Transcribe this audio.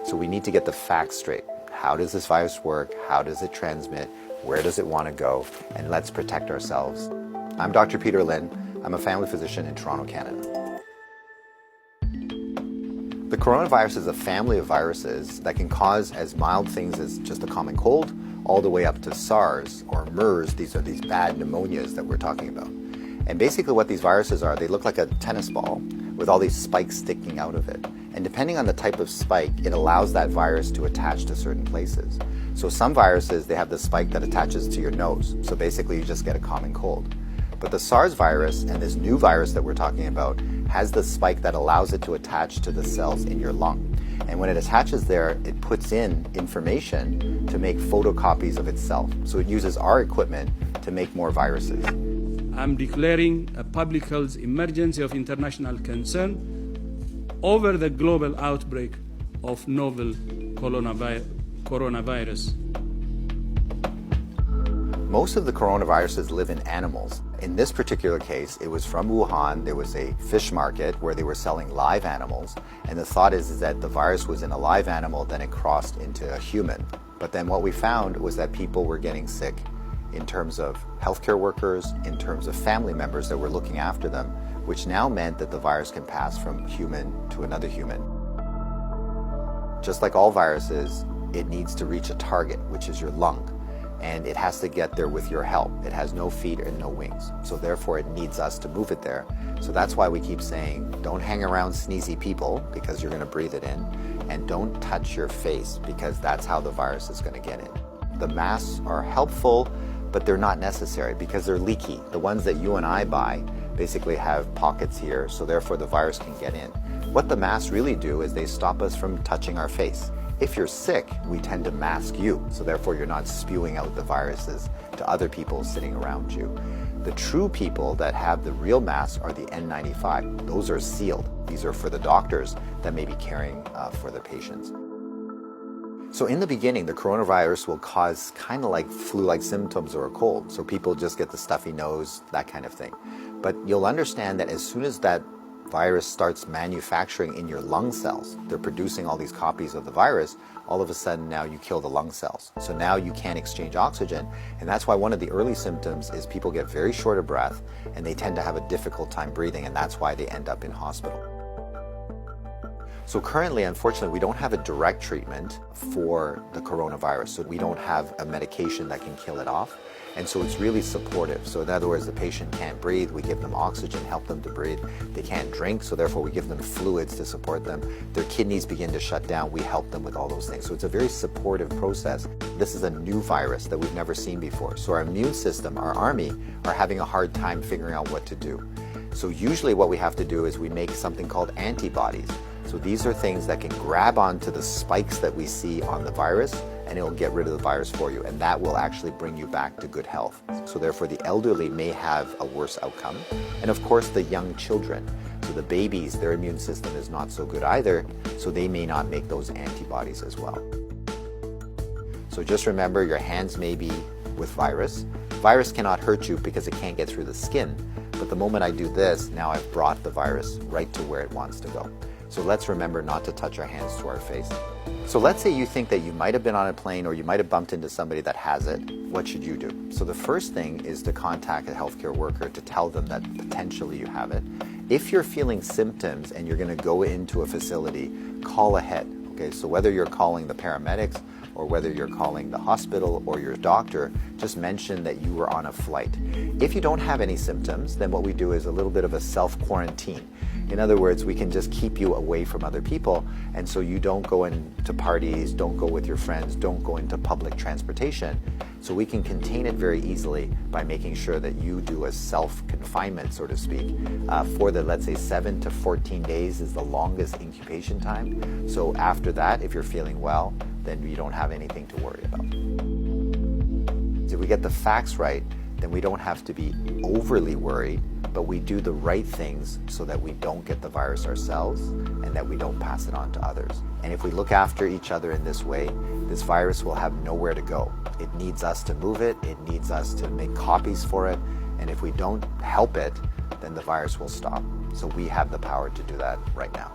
So we need to get the facts straight. How does this virus work? How does it transmit? Where does it want to go? And let's protect ourselves. I'm Dr. Peter Lin. I'm a family physician in Toronto, Canada. The coronavirus is a family of viruses that can cause as mild things as just a common cold, all the way up to SARS or MERS. These are these bad pneumonias that we're talking about. And basically what these viruses are, they look like a tennis ball with all these spikes sticking out of it. And depending on the type of spike, it allows that virus to attach to certain places. So some viruses, they have the spike that attaches to your nose. So basically you just get a common cold. But the SARS virus and this new virus that we're talking about has the spike that allows it to attach to the cells in your lung. And when it attaches there, it puts in information to make photocopies of itself. So it uses our equipment to make more viruses. I'm declaring a public health emergency of international concern over the global outbreak of novel coronavirus. Most of the coronaviruses live in animals. In this particular case, it was from Wuhan. There was a fish market where they were selling live animals. And the thought is that the virus was in a live animal, then it crossed into a human. But then what we found was that people were getting sick in terms of healthcare workers, in terms of family members that were looking after them, which now meant that the virus can pass from human to another human. Just like all viruses, it needs to reach a target, which is your lung. And it has to get there with your help. It has no feet and no wings. So therefore it needs us to move it there. So that's why we keep saying, don't hang around sneezy people because you're going to breathe it in. And don't touch your face because that's how the virus is going to get in. The masks are helpful, but they're not necessary because they're leaky. The ones that you and I buy basically have pockets here, so therefore the virus can get in. What the masks really do is they stop us from touching our face. If you're sick, we tend to mask you, so therefore you're not spewing out the viruses to other people sitting around you. The true people that have the real masks are the N95. Those are sealed. These are for the doctors that may be caring for the patients. So in the beginning, the coronavirus will cause kind of like flu-like symptoms or a cold. So people just get the stuffy nose, that kind of thing. But you'll understand that as soon as that virus starts manufacturing in your lung cells, they're producing all these copies of the virus, all of a sudden now you kill the lung cells. So now you can't exchange oxygen. And that's why one of the early symptoms is people get very short of breath and they tend to have a difficult time breathing, and that's why they end up in hospital. So currently, unfortunately, we don't have a direct treatment for the coronavirus. So we don't have a medication that can kill it off. And so it's really supportive. So in other words, the patient can't breathe, we give them oxygen, help them to breathe. They can't drink, so therefore we give them fluids to support them. Their kidneys begin to shut down, we help them with all those things. So it's a very supportive process. This is a new virus that we've never seen before. So our immune system, our army, are having a hard time figuring out what to do. So usually what we have to do is we make something called antibodies. So these are things that can grab onto the spikes that we see on the virus, and it'll get rid of the virus for you, and that will actually bring you back to good health. So therefore the elderly may have a worse outcome, and of course the young children. So the babies, their immune system is not so good either, so they may not make those antibodies as well. So just remember, your hands may be with virus. Virus cannot hurt you because it can't get through the skin, but the moment I do this, now I've brought the virus right to where it wants to go. So let's remember not to touch our hands to our face. So let's say you think that you might have been on a plane or you might have bumped into somebody that has it. What should you do? So the first thing is to contact a healthcare worker to tell them that potentially you have it. If you're feeling symptoms and you're going to go into a facility, call ahead. Okay, so whether you're calling the paramedics or whether you're calling the hospital or your doctor, just mention that you were on a flight. If you don't have any symptoms, then what we do is a little bit of a self-quarantine. In other words, we can just keep you away from other people, and so you don't go into parties, don't go with your friends, don't go into public transportation. So we can contain it very easily by making sure that you do a self-confinement, so to speak, for the, let's say, 7 to 14 days is the longest incubation time. So after that, if you're feeling well, then you don't have anything to worry about. If we get the facts right, then we don't have to be overly worried, but we do the right things so that we don't get the virus ourselves and that we don't pass it on to others. And if we look after each other in this way, this virus will have nowhere to go. It needs us to move it, it needs us to make copies for it, and if we don't help it, then the virus will stop. So we have the power to do that right now.